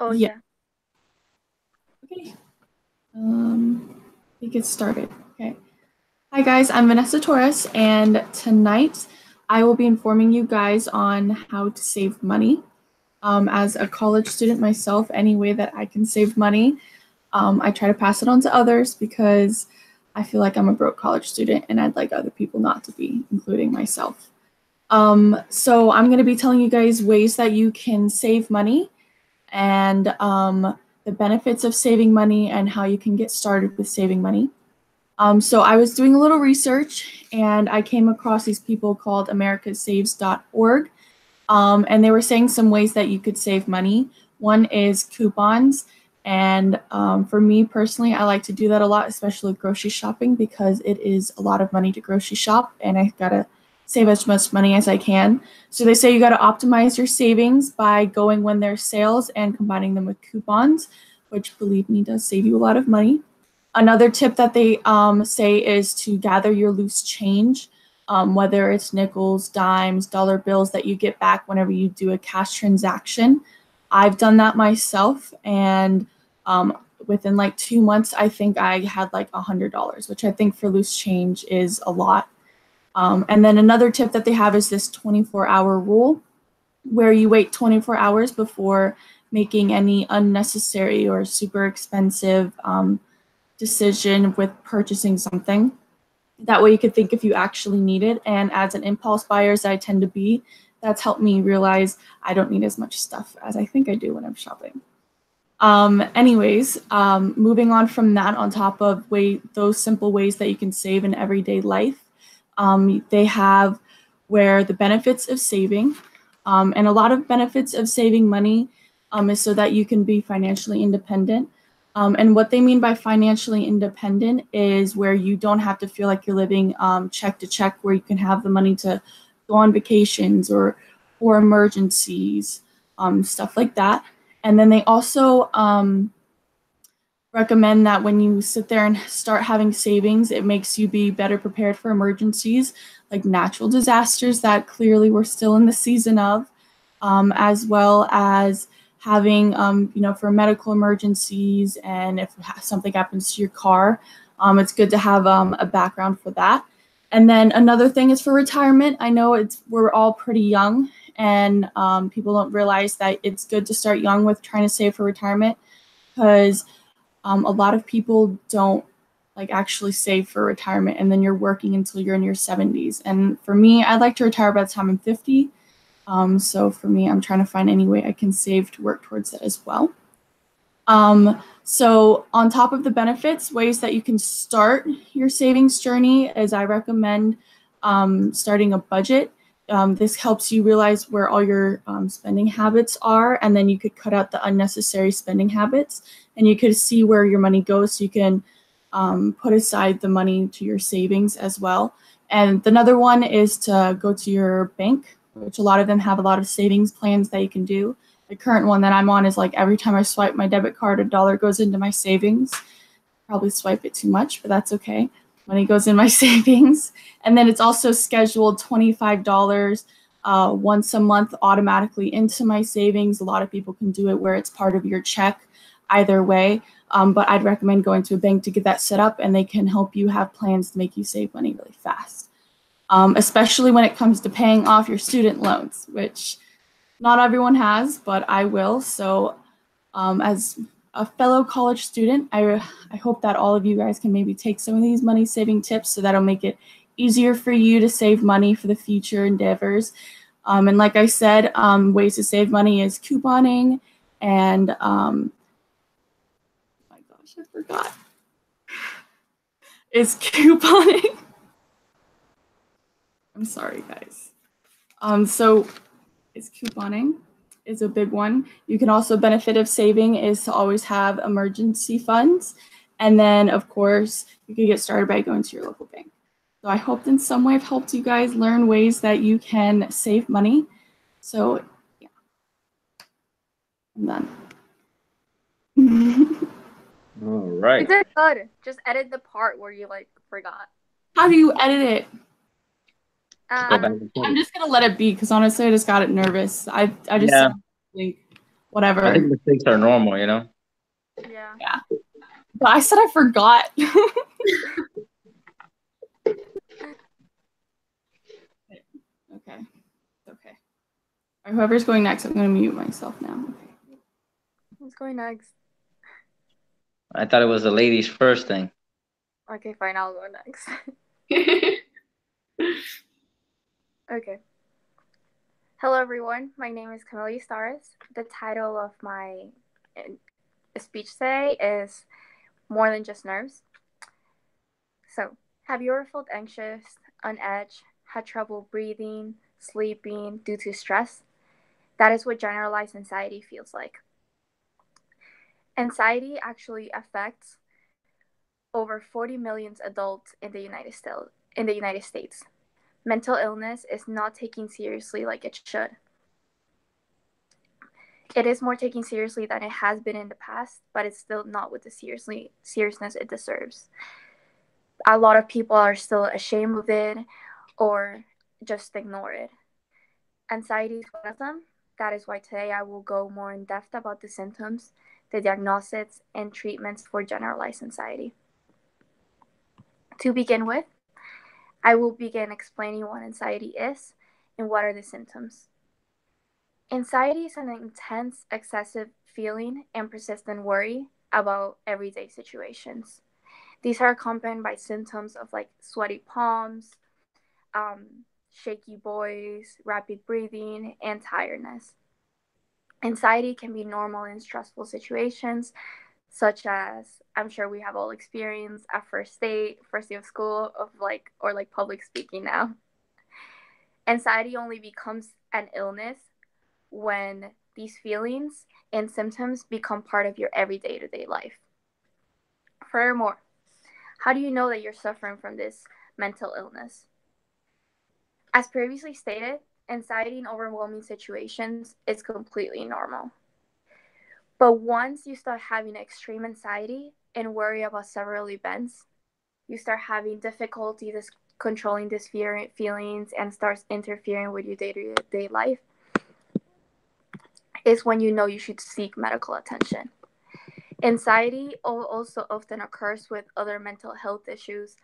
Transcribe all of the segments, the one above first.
Oh, Yeah. yeah. Okay. We get started. Okay. Hi guys, I'm Vanessa Torres, and tonight I will be informing you guys on how to save money. As a college student myself, any way that I can save money, I try to pass it on to others because I feel like I'm a broke college student and I'd like other people not to be, including myself. So I'm going to be telling you guys ways that you can save money and the benefits of saving money and how you can get started with saving money. So I was doing a little research and I came across these people called americasaves.org. And they were saying some ways that you could save money. One is coupons. And for me personally, I like to do that a lot, especially grocery shopping, because it is a lot of money to grocery shop and I gotta save as much money as I can. So they say you gotta optimize your savings by going when there's sales and combining them with coupons, which believe me does save you a lot of money. Another tip that they say is to gather your loose change, whether it's nickels, dimes, dollar bills that you get back whenever you do a cash transaction. I've done that myself, and within like 2 months, I think I had like $100, which I think for loose change is a lot. And then another tip that they have is this 24-hour rule, where you wait 24 hours before making any unnecessary or super expensive decision with purchasing something. That way you could think if you actually need it. And as an impulse buyer, as I tend to be, that's helped me realize I don't need as much stuff as I think I do when I'm shopping. Moving on from that, on top of those simple ways that you can save in everyday life, they have where the benefits of saving, and a lot of benefits of saving money is so that you can be financially independent. And what they mean by financially independent is where you don't have to feel like you're living check to check, where you can have the money to go on vacations or for emergencies, stuff like that. And then they also recommend that when you sit there and start having savings, it makes you be better prepared for emergencies like natural disasters that clearly we're still in the season of, as well as having, for medical emergencies, and if something happens to your car, it's good to have a background for that. And then another thing is for retirement. I know we're all pretty young, and people don't realize that it's good to start young with trying to save for retirement, because a lot of people don't like actually save for retirement, and then you're working until you're in your 70s. And for me, I'd like to retire by the time I'm 50. So for me, I'm trying to find any way I can save to work towards that as well. So on top of the benefits, ways that you can start your savings journey is I recommend starting a budget. This helps you realize where all your spending habits are, and then you could cut out the unnecessary spending habits, and you could see where your money goes, so you can put aside the money to your savings as well. And another one is to go to your bank, which a lot of them have a lot of savings plans that you can do. The current one that I'm on is like every time I swipe my debit card, $1 goes into my savings. Probably swipe it too much, but that's okay. Money goes in my savings. And then it's also scheduled $25 once a month automatically into my savings. A lot of people can do it where it's part of your check either way. But I'd recommend going to a bank to get that set up, and they can help you have plans to make you save money really fast. Especially when it comes to paying off your student loans, which not everyone has, but I will. So as a fellow college student, I hope that all of you guys can maybe take some of these money saving tips, so that'll make it easier for you to save money for the future endeavors. And like I said, ways to save money is couponing and, oh my gosh, I forgot. Is couponing. I'm sorry, guys. So is couponing is a big one. You can also benefit of saving is to always have emergency funds. And then, of course, you can get started by going to your local bank. So I hope in some way I've helped you guys learn ways that you can save money. So, yeah, I'm done. All You right. did good. Just edit the part where you like forgot. How do you edit it? Go back Um, and I'm forth. just gonna let it be because honestly, I just got it nervous. I just Yeah. link. whatever. I think mistakes are normal, you know? Yeah. Yeah. But I said I forgot. Okay. Okay. All right, whoever's going next, I'm going to mute myself now. Okay. Who's going next? I thought it was the ladies first thing. Okay, fine. I'll go next. Okay. Hello, everyone. My name is Camille Staris. The title of my speech today is More Than Just Nerves. So, have you ever felt anxious, on edge, had trouble breathing, sleeping due to stress? That is what generalized anxiety feels like. Anxiety actually affects over 40 million adults in the United States. Mental illness is not taken seriously like it should. It is more taken seriously than it has been in the past, but it's still not with the seriousness it deserves. A lot of people are still ashamed of it or just ignore it. Anxiety is one of them. That is why today I will go more in depth about the symptoms, the diagnosis, and treatments for generalized anxiety. To begin with, I will begin explaining what anxiety is and what are the symptoms. Anxiety is an intense, excessive feeling and persistent worry about everyday situations. These are accompanied by symptoms of like sweaty palms, shaky voice, rapid breathing, and tiredness. Anxiety can be normal in stressful situations, such as I'm sure we have all experienced at first day of school of or public speaking now. Anxiety only becomes an illness when these feelings and symptoms become part of your everyday to day life. Furthermore, how do you know that you're suffering from this mental illness? As previously stated, anxiety in overwhelming situations is completely normal. But once you start having extreme anxiety and worry about several events, you start having difficulty controlling these feelings and starts interfering with your day-to-day life, is when you know you should seek medical attention. Anxiety also often occurs with other mental health issues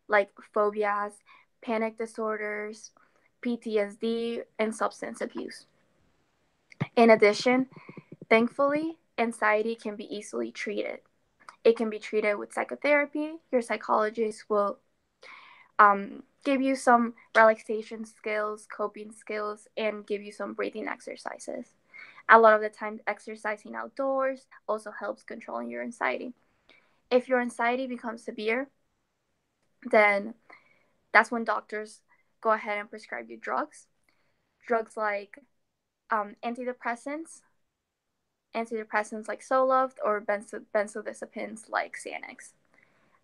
like phobias, panic disorders, PTSD, and substance abuse. In addition, thankfully, anxiety can be easily treated. It can be treated with psychotherapy. Your psychologist will give you some relaxation skills, coping skills, and give you some breathing exercises. A lot of the time, exercising outdoors also helps controlling your anxiety. If your anxiety becomes severe, then that's when doctors go ahead and prescribe you drugs. Drugs like antidepressants like Zoloft, or benzodiazepines like Xanax.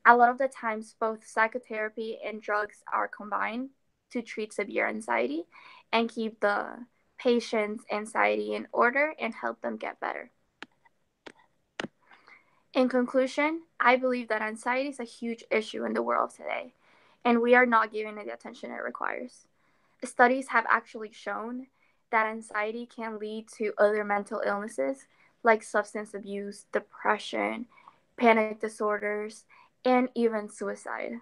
A lot of the times, both psychotherapy and drugs are combined to treat severe anxiety and keep the patient's anxiety in order and help them get better. In conclusion, I believe that anxiety is a huge issue in the world today, and we are not giving it the attention it requires. Studies have actually shown that anxiety can lead to other mental illnesses like substance abuse, depression, panic disorders, and even suicide.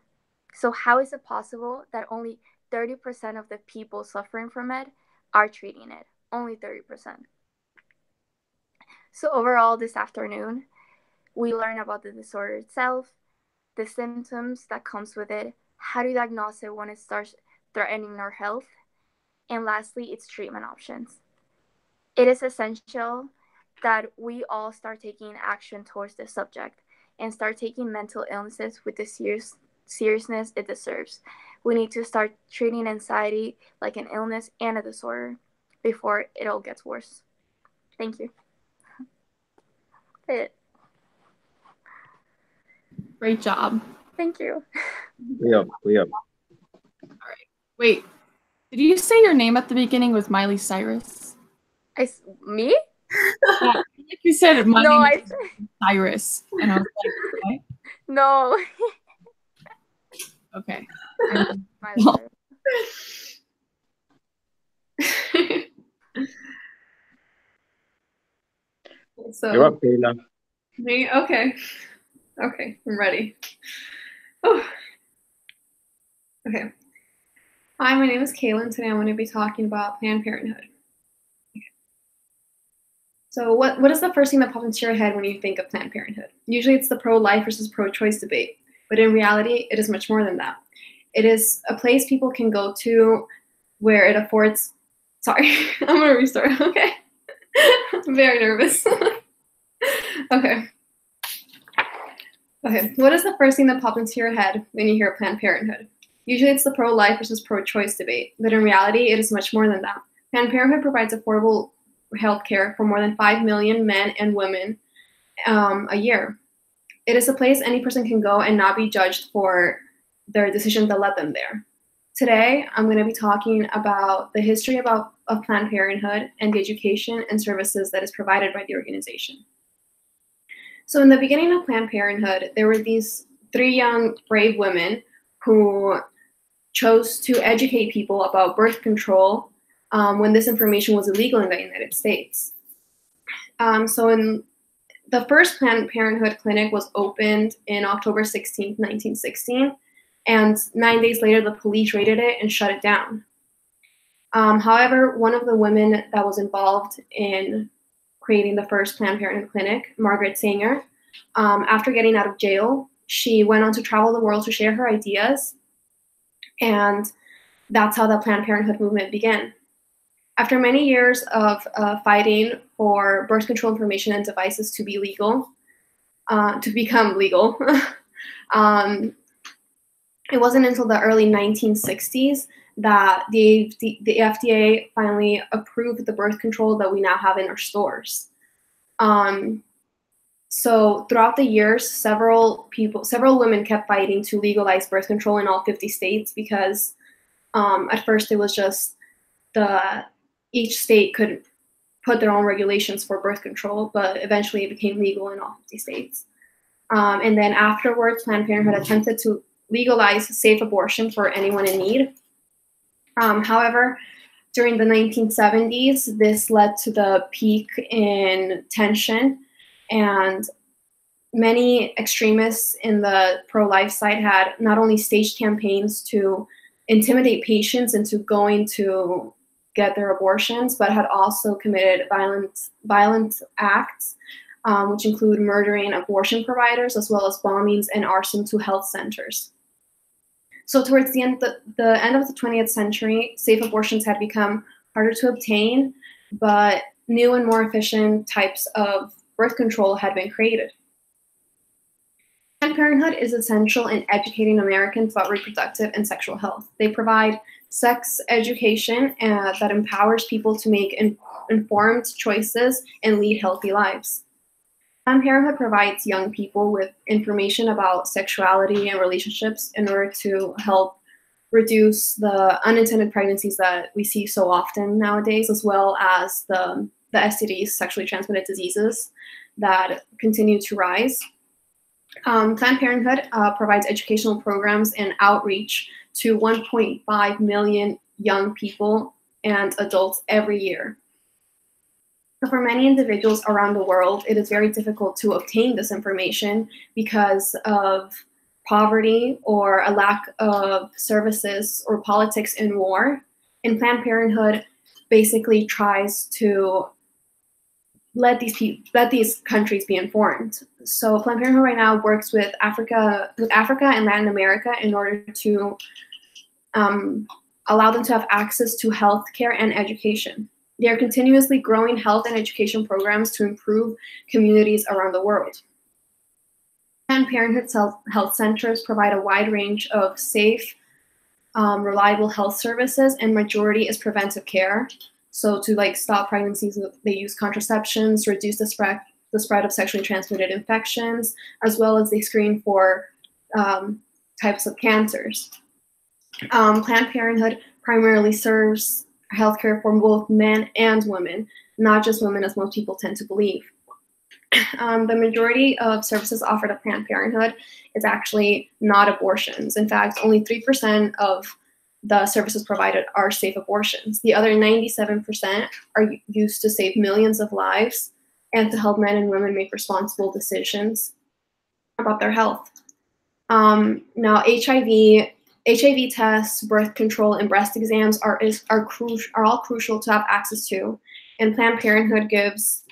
So, how is it possible that only 30% of the people suffering from it are treating it? Only 30%. So, overall, this afternoon, we learn about the disorder itself, the symptoms that comes with it, how to diagnose it when it starts threatening our health, and lastly, its treatment options. It is essential that we all start taking action towards this subject and start taking mental illnesses with the seriousness it deserves. We need to start treating anxiety like an illness and a disorder before it all gets worse. Thank you. Great job. Thank you. We up. All right. Wait, did you say your name at the beginning was Miley Cyrus? Me? Yeah, like you said, my No, name is Cyrus, and I was like, no. okay. Miley So You're up, Kayla. me? Okay. Okay, I'm ready. Oh. Okay. Hi, my name is Kaylin. Today I'm going to be talking about Planned Parenthood. Okay. So what is the first thing that pops into your head when you think of Planned Parenthood? Usually it's the pro-life versus pro-choice debate, but in reality, it is much more than that. It is a place people can go to where it affords, sorry, I'm going to restart, okay? I'm very nervous. Okay. Okay, what is the first thing that pops into your head when you hear Planned Parenthood? Usually it's the pro-life versus pro-choice debate, but in reality, it is much more than that. Planned Parenthood provides affordable health care for more than 5 million men and women a year. It is a place any person can go and not be judged for their decisions that led them there. Today, I'm going to be talking about the history of Planned Parenthood and the education and services that is provided by the organization. So in the beginning of Planned Parenthood, there were these 3 young, brave women who chose to educate people about birth control when this information was illegal in the United States. So in the first Planned Parenthood clinic was opened in October 16, 1916, and 9 days later, the police raided it and shut it down. However, one of the women that was involved in creating the first Planned Parenthood clinic, Margaret Sanger, after getting out of jail, she went on to travel the world to share her ideas, and that's how the Planned Parenthood movement began. After many years of fighting for birth control information and devices to be legal, to become legal, it wasn't until the early 1960s that the FDA finally approved the birth control that we now have in our stores. So throughout the years, several women kept fighting to legalize birth control in all 50 states because at first it was just each state could put their own regulations for birth control, but eventually it became legal in all 50 states. And then afterwards, Planned Parenthood attempted to legalize safe abortion for anyone in need. However, during the 1970s, this led to the peak in tension, and many extremists in the pro-life side had not only staged campaigns to intimidate patients into going to get their abortions, but had also committed violent acts, which include murdering abortion providers, as well as bombings and arson to health centers. So towards the end of the 20th century, safe abortions had become harder to obtain, but new and more efficient types of birth control had been created. Planned Parenthood is essential in educating Americans about reproductive and sexual health. They provide sex education that empowers people to make informed choices and lead healthy lives. Planned Parenthood provides young people with information about sexuality and relationships in order to help reduce the unintended pregnancies that we see so often nowadays, as well as the STDs, sexually transmitted diseases, that continue to rise. Planned Parenthood provides educational programs and outreach to 1.5 million young people and adults every year. So for many individuals around the world, it is very difficult to obtain this information because of poverty or a lack of services or politics in war. And Planned Parenthood basically tries to let these countries be informed. So Planned Parenthood right now works with Africa and Latin America in order to allow them to have access to healthcare and education. They are continuously growing health and education programs to improve communities around the world. Planned Parenthood health centers provide a wide range of safe, reliable health services, and majority is preventive care. So to stop pregnancies, they use contraceptions, reduce the spread of sexually transmitted infections, as well as they screen for types of cancers. Planned Parenthood primarily serves healthcare for both men and women, not just women as most people tend to believe. The majority of services offered at Planned Parenthood is actually not abortions. In fact, only 3% of the services provided are safe abortions. The other 97% are used to save millions of lives and to help men and women make responsible decisions about their health. Now, HIV tests, birth control, and breast exams are all crucial to have access to, and Planned Parenthood gives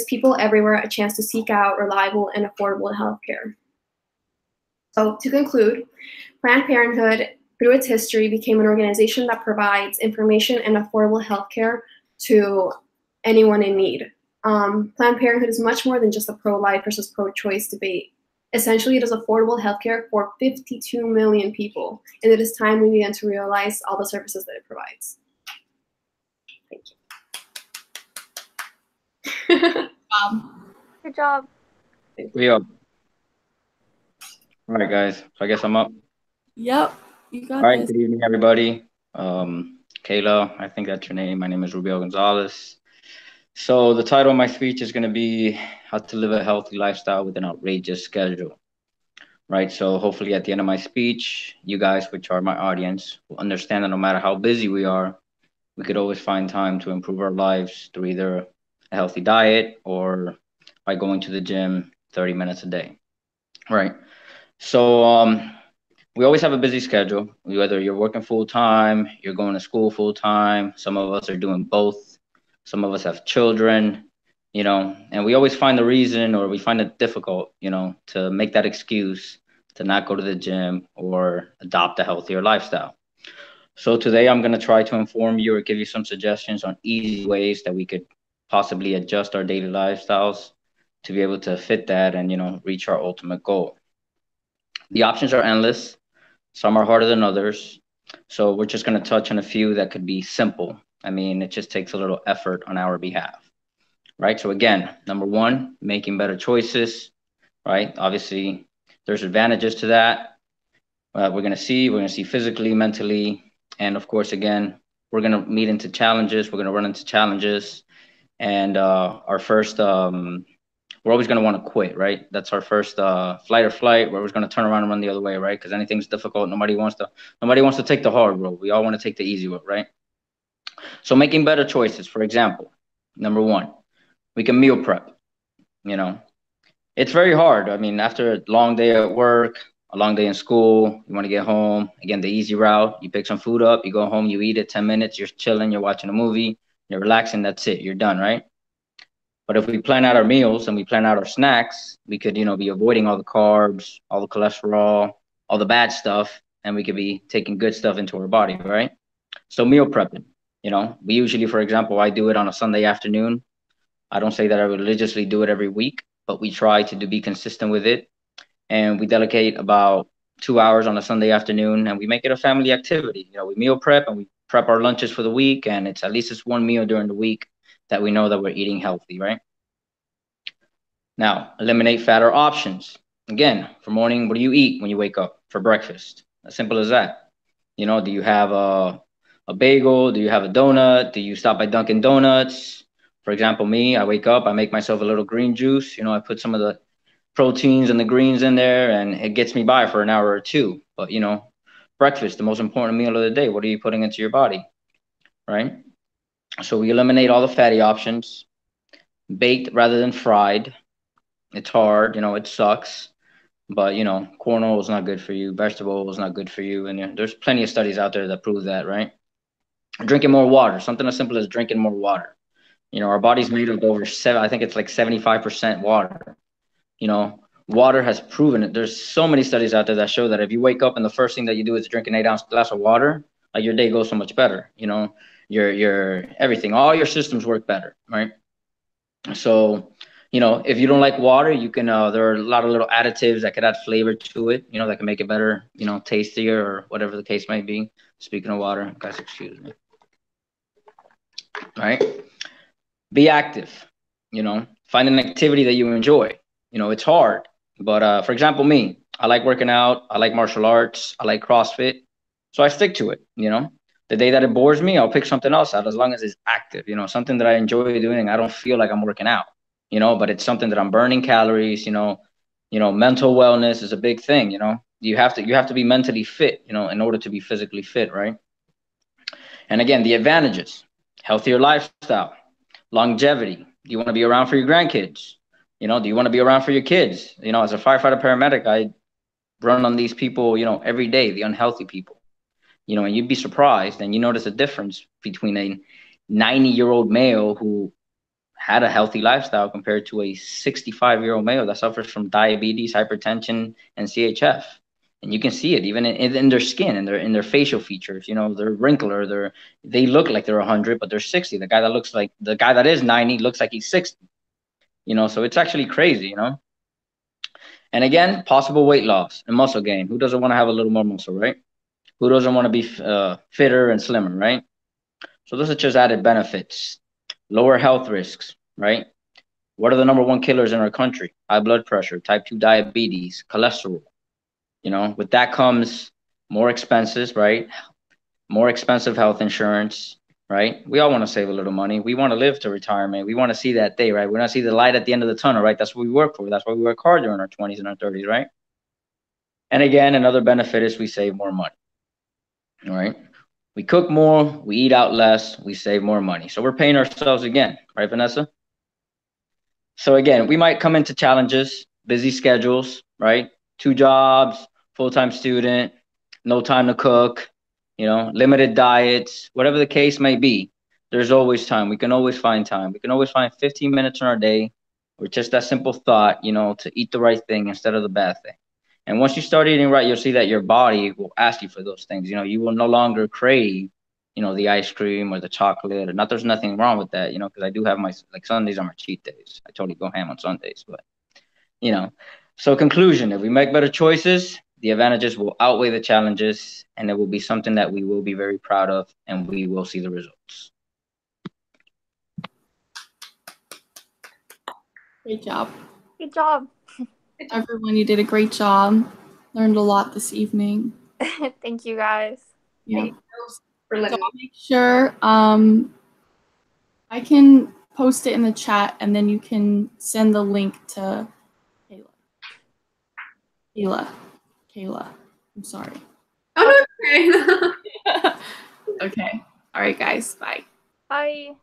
people everywhere a chance to seek out reliable and affordable health care. So to conclude, Planned Parenthood, through its history, became an organization that provides information and affordable health care to anyone in need. Planned Parenthood is much more than just a pro-life versus pro-choice debate. Essentially, it is affordable healthcare for 52 million people, and it is time we begin to realize all the services that it provides. Thank you. Good job. We up. All right, guys. So I guess I'm up. Yep, you got All right. this. Good evening, everybody. Kayla, I think that's your name. My name is Rubiel Gonzalez. So the title of my speech is going to be How to Live a Healthy Lifestyle with an Outrageous Schedule. Right. So hopefully at the end of my speech, you guys, which are my audience, will understand that no matter how busy we are, we could always find time to improve our lives through either a healthy diet or by going to the gym 30 minutes a day. Right. So we always have a busy schedule. Whether you're working full time, you're going to school full time. Some of us are doing both. Some of us have children, and we always find the reason, or we find it difficult, to make that excuse to not go to the gym or adopt a healthier lifestyle. So today I'm going to try to inform you or give you some suggestions on easy ways that we could possibly adjust our daily lifestyles to be able to fit that and, reach our ultimate goal. The options are endless. Some are harder than others. So we're just going to touch on a few that could be simple. It just takes a little effort on our behalf, right? So again, number one, making better choices, right? Obviously, there's advantages to that. We're going to see physically, mentally, and of course, again, we're going to meet into challenges. We're going to run into challenges, and our first, we're always going to want to quit, right? That's our first flight or flight. We're always going to turn around and run the other way, right? Because anything's difficult. Nobody wants to take the hard road. We all want to take the easy road, right? So making better choices. For example, number one, we can meal prep. It's very hard. After a long day at work, a long day in school, you want to get home. Again, the easy route, you pick some food up, you go home, you eat it, 10 minutes, you're chilling, you're watching a movie, you're relaxing, that's it, you're done, right? But if we plan out our meals and we plan out our snacks, we could, be avoiding all the carbs, all the cholesterol, all the bad stuff, and we could be taking good stuff into our body, right? So meal prepping, we usually, for example, I do it on a Sunday afternoon. I don't say that I religiously do it every week, but we try to be consistent with it. And we dedicate about 2 hours on a Sunday afternoon, and we make it a family activity. We meal prep and we prep our lunches for the week, and it's at least one meal during the week that we know that we're eating healthy, right? Now, eliminate fatter options. Again, for morning, what do you eat when you wake up for breakfast? As simple as that. Do you have a bagel? Do you have a donut? Do you stop by Dunkin' Donuts? For example, me, I wake up, I make myself a little green juice. I put some of the proteins and the greens in there, and it gets me by for an hour or two. But, breakfast, the most important meal of the day, what are you putting into your body, right? So we eliminate all the fatty options. Baked rather than fried. It's hard, it sucks. But, corn oil is not good for you. Vegetable oil is not good for you. And there's plenty of studies out there that prove that, right? Drinking more water, something as simple as drinking more water. Our body's made of I think it's like 75% water. Water has proven it. There's so many studies out there that show that if you wake up and the first thing that you do is drink an 8-ounce glass of water, like your day goes so much better. Your everything, all your systems work better, right? So, if you don't like water, you can, there are a lot of little additives that could add flavor to it, that can make it better, tastier or whatever the case may be. Speaking of water, guys, excuse me. All right. Be active, find an activity that you enjoy. It's hard, but for example, me, I like working out. I like martial arts. I like CrossFit. So I stick to it, The day that it bores me, I'll pick something else out as long as it's active, something that I enjoy doing. I don't feel like I'm working out, but it's something that I'm burning calories, mental wellness is a big thing, You have to be mentally fit, in order to be physically fit, right? And again, the advantages, healthier lifestyle, longevity, Do you want to be around for your grandkids? You know, do you want to be around for your kids? You know, as a firefighter paramedic, I run on these people, you know, every day, the unhealthy people. You know, and you'd be surprised and you notice a difference between a 90-year-old male who had a healthy lifestyle compared to a 65-year-old male that suffers from diabetes, hypertension, and CHF. And you can see it even in their skin and in their facial features. You know, they're wrinkler. They look like they're 100, but they're 60. The guy that is 90 looks like he's 60. You know, so it's actually crazy. You know, and again, possible weight loss and muscle gain. Who doesn't want to have a little more muscle, right? Who doesn't want to be fitter and slimmer, right? So those are just added benefits. Lower health risks, right? What are the number one killers in our country? High blood pressure, type 2 diabetes, cholesterol. You know, with that comes more expenses, right? More expensive health insurance, right? We all want to save a little money. We want to live to retirement. We want to see that day, right? We want to see the light at the end of the tunnel, right? That's what we work for. That's why we work hard during our 20s and our 30s, right? And again, another benefit is we save more money, all right? We cook more, we eat out less, we save more money. So we're paying ourselves again, right, Vanessa? So again, we might come into challenges, busy schedules, right? 2 jobs, full-time student, no time to cook, you know, limited diets, whatever the case may be, there's always time. We can always find time. We can always find 15 minutes in our day or just that simple thought, you know, to eat the right thing instead of the bad thing. And once you start eating right, you'll see that your body will ask you for those things. You know, you will no longer crave, you know, the ice cream or the chocolate. Or not, there's nothing wrong with that, you know, because I do have my, like, Sundays are my cheat days. I totally go ham on Sundays, but, you know. So conclusion, if we make better choices, the advantages will outweigh the challenges, and it will be something that we will be very proud of, and we will see the results. Great job. Good job. Everyone, you did a great job. Learned a lot this evening. Thank you guys. Yeah. For So letting I'll make sure I can post it in the chat, and then you can send the link to Kayla. I'm sorry. Oh, no, okay. Okay. All right, guys. Bye. Bye.